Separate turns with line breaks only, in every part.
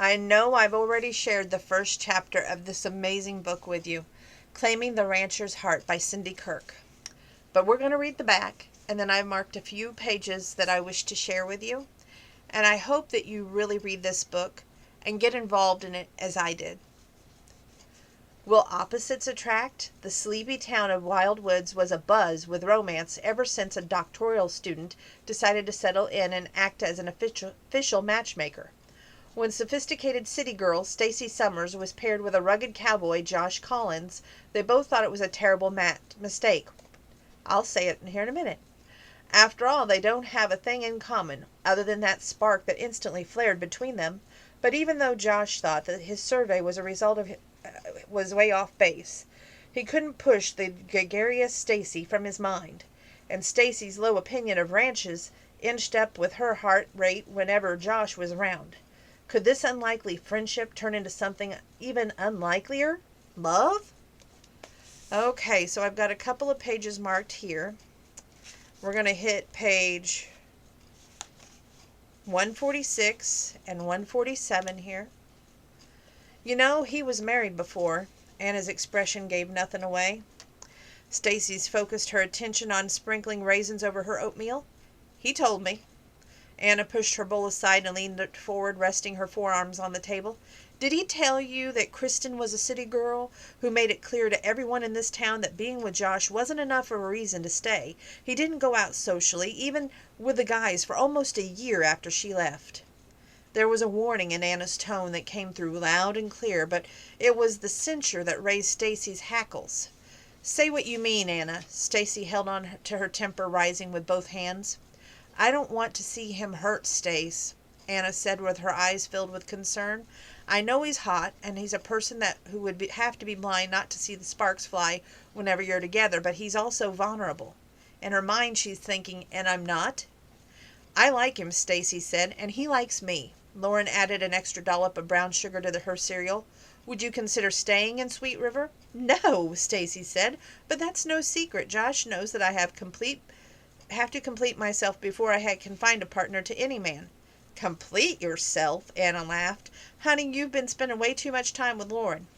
I know I've already shared the first chapter of this amazing book with you, Claiming the Rancher's Heart by Cindy Kirk. But we're going to read the back, and then I've marked a few pages that I wish to share with you. And I hope that you really read this book and get involved in it as I did. Will opposites attract? The sleepy town of Wild Woods was abuzz with romance ever since a doctoral student decided to settle in and act as an official matchmaker. When sophisticated city girl Stacy Summers was paired with a rugged cowboy Josh Collins, they both thought it was a terrible mistake. I'll say it here in a minute. After all, they don't have a thing in common, other than that spark that instantly flared between them. But even though Josh thought that his survey was a result of was way off base, he couldn't push the gregarious Stacy from his mind, and Stacy's low opinion of ranches inched up with her heart rate whenever Josh was around. Could this unlikely friendship turn into something even unlikelier? Love? Okay, so I've got a couple of pages marked here. We're going to hit page 146 and 147 here. You know, he was married before. Anna's expression gave nothing away. Stacy's focused her attention on sprinkling raisins over her oatmeal. He told me. Anna pushed her bowl aside and leaned forward, resting her forearms on the table. Did he tell you that Kristen was a city girl who made it clear to everyone in this town that being with Josh wasn't enough of a reason to stay? He didn't go out socially, even with the guys, for almost a year after she left. There was a warning in Anna's tone that came through loud and clear, but it was the censure that raised Stacy's hackles. Say what you mean, Anna. Stacy held on to her temper, rising with both hands. I don't want to see him hurt, Stace, Anna said with her eyes filled with concern. I know he's hot, and he's a person who would have to be blind not to see the sparks fly whenever you're together, but he's also vulnerable. In her mind she's thinking, and I'm not? I like him, Stacy said, and he likes me. Lauren added an extra dollop of brown sugar to her cereal. Would you consider staying in Sweet River? No, Stacy said, but that's no secret. Josh knows that I have to complete myself before I can find a partner to any man. Complete yourself? Anna laughed. Honey, you've been spending way too much time with Lauren.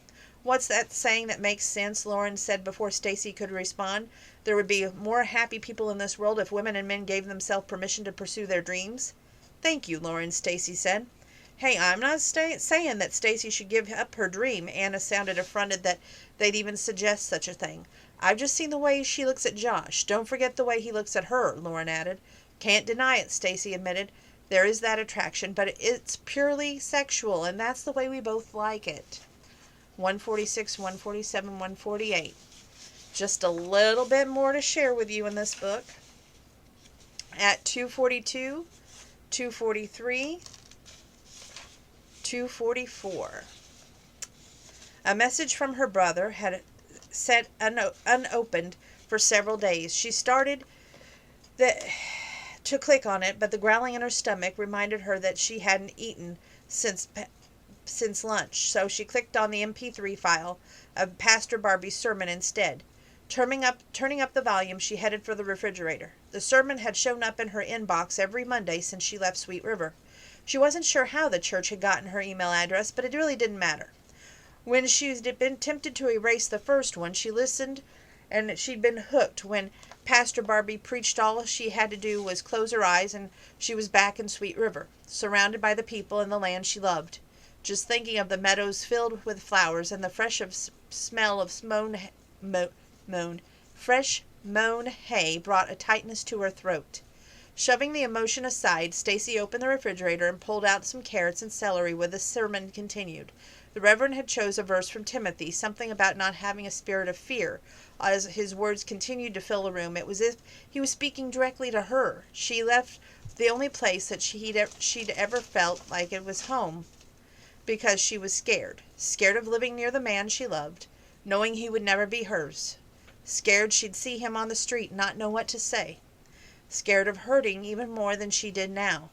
What's that saying that makes sense? Lauren said before Stacy could respond. There would be more happy people in this world if women and men gave themselves permission to pursue their dreams. Thank you, Lauren, Stacy said. Hey, I'm not saying that Stacy should give up her dream. Anna sounded affronted that they'd even suggest such a thing. I've just seen the way she looks at Josh. Don't forget the way he looks at her, Lauren added. Can't deny it, Stacy admitted. There is that attraction, but it's purely sexual, and that's the way we both like it. 146, 147, 148. Just a little bit more to share with you in this book. At 242, 243, 244. A message from her brother had sat unopened for several days. She started to click on it, but the growling in her stomach reminded her that she hadn't eaten since lunch, so she clicked on the MP3 file of Pastor Barbie's sermon instead. Turning up the volume, she headed for the refrigerator. The sermon had shown up in her inbox every Monday since she left Sweet River. She wasn't sure how the church had gotten her email address, but it really didn't matter. When she'd been tempted to erase the first one, she listened, and she'd been hooked. When Pastor Barbie preached, all she had to do was close her eyes, and she was back in Sweet River, surrounded by the people and the land she loved. Just thinking of the meadows filled with flowers and the smell of fresh mown hay brought a tightness to her throat. Shoving the emotion aside, Stacy opened the refrigerator and pulled out some carrots and celery where the sermon continued. The Reverend had chose a verse from Timothy, something about not having a spirit of fear. As his words continued to fill the room, it was as if he was speaking directly to her. She left the only place that she'd ever felt like it was home, because she was scared. Scared of living near the man she loved, knowing he would never be hers. Scared she'd see him on the street and not know what to say. Scared of hurting even more than she did now.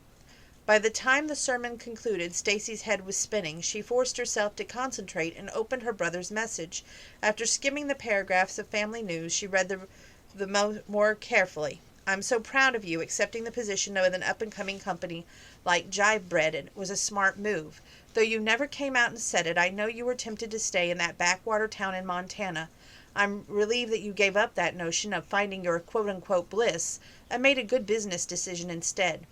By the time the sermon concluded, Stacy's head was spinning. She forced herself to concentrate and opened her brother's message. After skimming the paragraphs of family news, she read the more carefully. I'm so proud of you accepting the position with an up-and-coming company like Jive Bread. It was a smart move. Though you never came out and said it, I know you were tempted to stay in that backwater town in Montana. I'm relieved that you gave up that notion of finding your quote-unquote bliss and made a good business decision instead.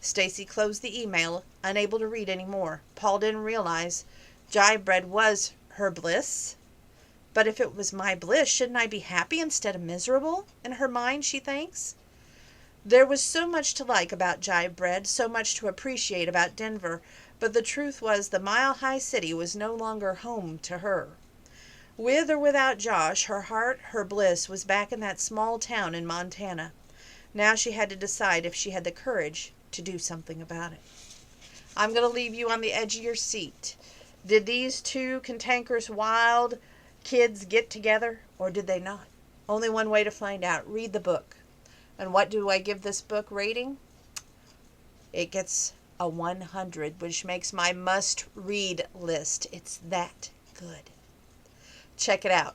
Stacy closed the email, unable to read any more. Paul didn't realize Jive Bread was her bliss. But if it was my bliss, shouldn't I be happy instead of miserable? In her mind, she thinks. There was so much to like about Jive Bread, so much to appreciate about Denver, but the truth was the mile-high city was no longer home to her. With or without Josh, her heart, her bliss, was back in that small town in Montana. Now she had to decide if she had the courage to do something about it. I'm going to leave you on the edge of your seat. Did these two cantankerous, wild kids get together, or did they not? Only one way to find out. Read the book. And what do I give this book rating? It gets a 100, which makes my must-read list. It's that good. Check it out.